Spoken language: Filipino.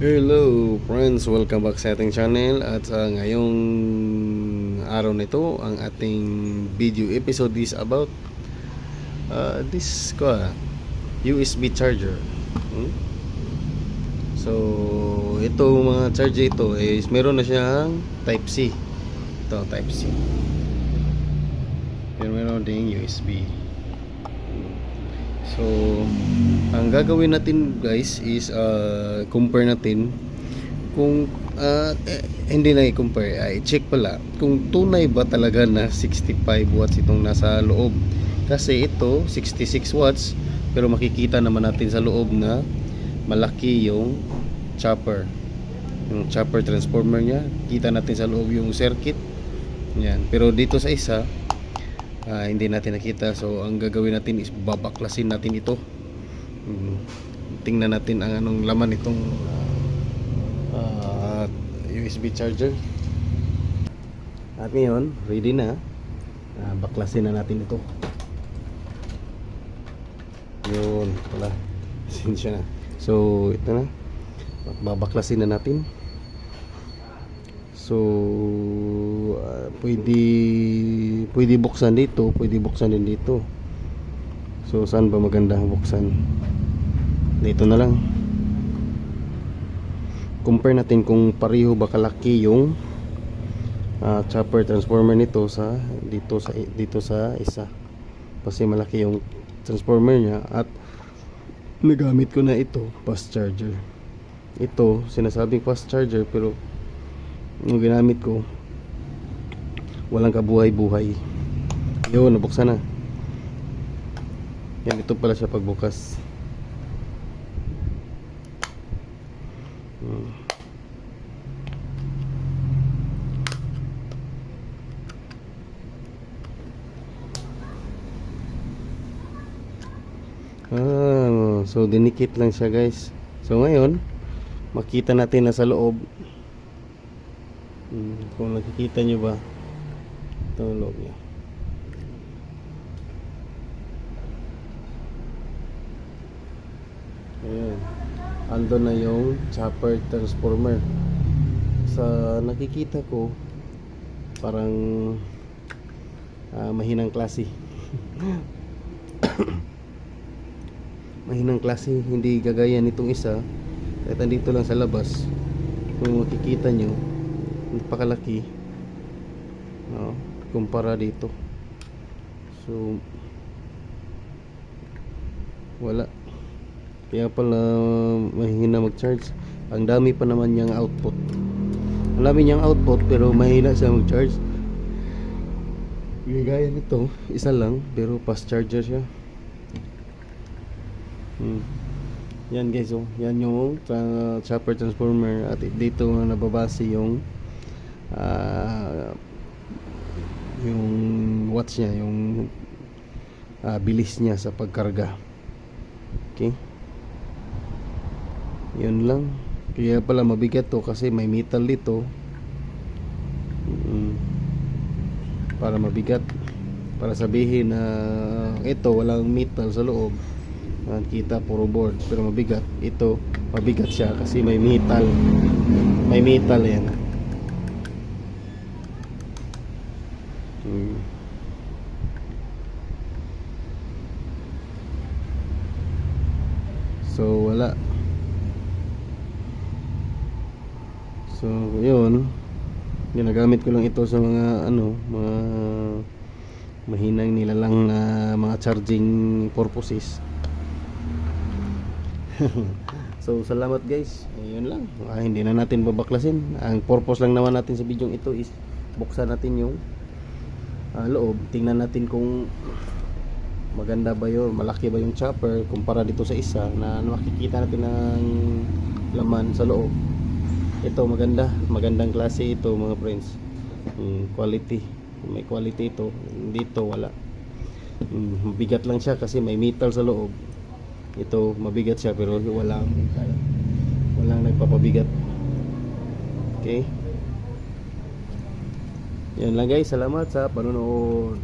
Hello friends, welcome back sa ating channel. At ngayong araw nito, ang ating video episode is about this USB charger. So ito mga charger ito is meron na siyang type C. Ito type C, pero meron ding USB. So ang gagawin natin guys is compare natin kung hindi na i-compare, i-check pala kung tunay ba talaga na 65 watts itong nasa loob, kasi ito 66 watts pero makikita naman natin sa loob na malaki yung chopper transformer nya, kita natin sa loob yung circuit yan, pero dito sa isa hindi natin nakita. So ang gagawin natin is babaklasin natin ito. Tingnan natin ang anong laman itong USB charger. At ngayon ready na, baklasin na natin ito. Yun pala, sinsya na. So ito na, babaklasin na natin. So pwede buksan dito, pwede buksan din dito. So saan ba maganda buksan? Dito na lang. Compare natin kung pareho ba kalaki yung chopper transformer nito sa dito sa isa. Kasi malaki yung transformer niya at nagamit ko na ito fast charger. Ito sinasabing fast charger pero yung ginamit ko walang kabuhay-buhay. Yun, nabuksan na. Yan, ito pala siya pagbukas. So dinikit lang siya guys. So ngayon makita natin na sa loob, kung nakikita nyo ba ito ang loob niya. Ayan, ando na yung chopper transformer. Sa nakikita ko parang mahinang klase. Mahinang klase, hindi gagaya nitong isa. Kahit nandito lang sa labas, kung makikita nyo napakalaki kumpara dito. So wala, kaya pala mahina mag-charge. Ang dami pa naman niyang output, ang dami niyang output pero mahina siya mag-charge. Gaya nito, isa lang pero fast charger siya. Yan guys, yan yung chopper transformer. At dito nababase yung watts niya, yung bilis niya sa pagkarga. Okay, yun lang. Kaya pala mabigat to kasi may metal dito. Para mabigat, para sabihin na ito walang metal sa loob, kita puro board, pero mabigat. Ito mabigat siya kasi may metal, yan. So wala. So yun, ginagamit ko lang ito sa mga mga mahinang nilalang na mga charging purposes. So salamat guys, ayun lang. Hindi na natin babaklasin. Ang purpose lang naman natin sa video ito is buksan natin yung loob. Tingnan natin kung maganda ba yun, malaki ba yung chopper kumpara dito sa isa na makikita natin ng laman sa loob. Ito magandang klase ito mga friends. Quality, may quality ito. Dito wala. Mabigat lang siya kasi may metal sa loob. Ito mabigat siya pero walang nagpapabigat. Okay, yan lang guys, salamat sa panonood.